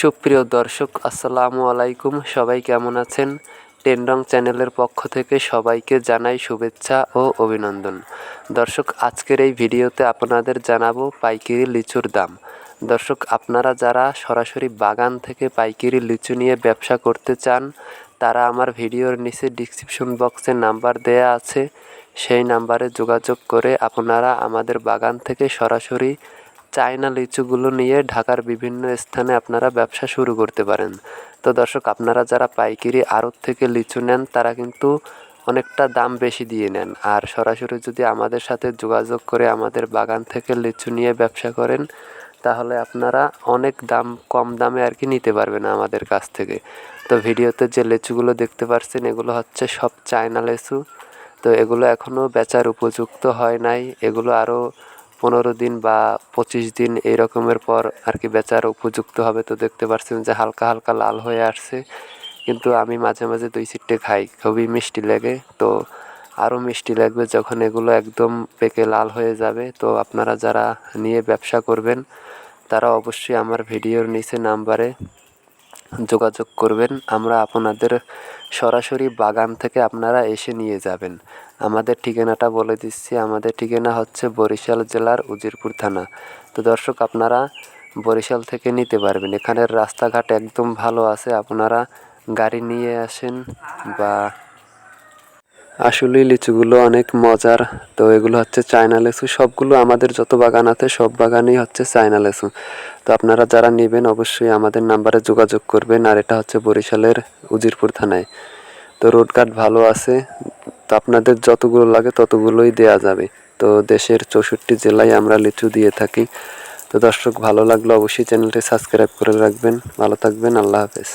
সুপ্রিয় দর্শক, আসসালামু আলাইকুম। সবাই কেমন আছেন? টেনরং চ্যানেলের পক্ষ থেকে সবাইকে জানাই শুভেচ্ছা ও অভিনন্দন। দর্শক, আজকের এই ভিডিওতে আপনাদের জানাবো পাইকারি লিচুর দাম। দর্শক, আপনারা যারা সরাসরি বাগান থেকে পাইকারি লিচু নিয়ে ব্যবসা করতে চান, তারা আমার ভিডিওর নিচে ডিসক্রিপশন বক্সে নাম্বার দেয়া আছে, সেই নাম্বারে যোগাযোগ করে আপনারা আমাদের বাগান থেকে সরাসরি চায়না লিচুগুলো নিয়ে ঢাকার বিভিন্ন স্থানে আপনারা ব্যবসা শুরু করতে পারেন। তো দর্শক, আপনারা যারা পাইকারি আড়ত থেকে লিচু নেন, তারা কিন্তু অনেকটা দাম বেশি দিয়ে নেন। আর সরাসরি যদি আমাদের সাথে যোগাযোগ করে আমাদের বাগান থেকে লিচু নিয়ে ব্যবসা করেন, তাহলে আপনারা অনেক কম দামে আর কি নিতে পারবেন আমাদের কাছ থেকে। তো ভিডিওতে যে লিচুগুলো দেখতে পাচ্ছেন, এগুলো হচ্ছে সব চায়না লিচু। তো এগুলো এখনও বেচার উপযুক্ত হয় নাই। এগুলো আরও 15 দিন বা 25 দিন এই রকমের পর আর কি বেচার উপযুক্ত হবে। তো দেখতে পাচ্ছেন যে হালকা হালকা লাল হয়ে আসছে, কিন্তু আমি মাঝে মাঝে 2-4টে খাই, খুবই মিষ্টি লাগে। তো আরও মিষ্টি লাগবে যখন এগুলো একদম পেকে লাল হয়ে যাবে। তো আপনারা যারা নিয়ে ব্যবসা করবেন, তারা অবশ্যই আমার ভিডিওর নিচে নাম্বারে যোগাযোগ করবেন। আমরা আপনাদের সরাসরি বাগান থেকে আপনারা এসে নিয়ে যাবেন। আমাদের ঠিকানাটা বলে দিচ্ছি। আমাদের ঠিকানা হচ্ছে বরিশাল জেলার উজিরপুর থানা। তো দর্শক, আপনারা বরিশাল থেকে নিতে পারবেন। এখানের রাস্তাঘাট একদম ভালো আছে। আপনারা গাড়ি নিয়ে আসেন বা আসলেই লিচুগুলো অনেক মজার। তো এগুলো হচ্ছে চায়না লিচু। সবগুলো আমাদের যত বাগান আছে সব বাগানেই হচ্ছে চায়না লিচু। তো আপনারা যারা নেবেন অবশ্যই আমাদের নাম্বারে যোগাযোগ করবেন। আর এটা হচ্ছে বরিশালের উজিরপুর থানায়। তো রোডঘাট ভালো আছে। তো আপনাদের যতগুলো লাগে ততগুলোই দেয়া যাবে। তো দেশের 64 জেলায় আমরা লিচু দিয়ে থাকি। তো দর্শক, ভালো লাগলে অবশ্যই চ্যানেলটি সাবস্ক্রাইব করে রাখবেন। ভালো থাকবেন। আল্লাহ হাফেজ।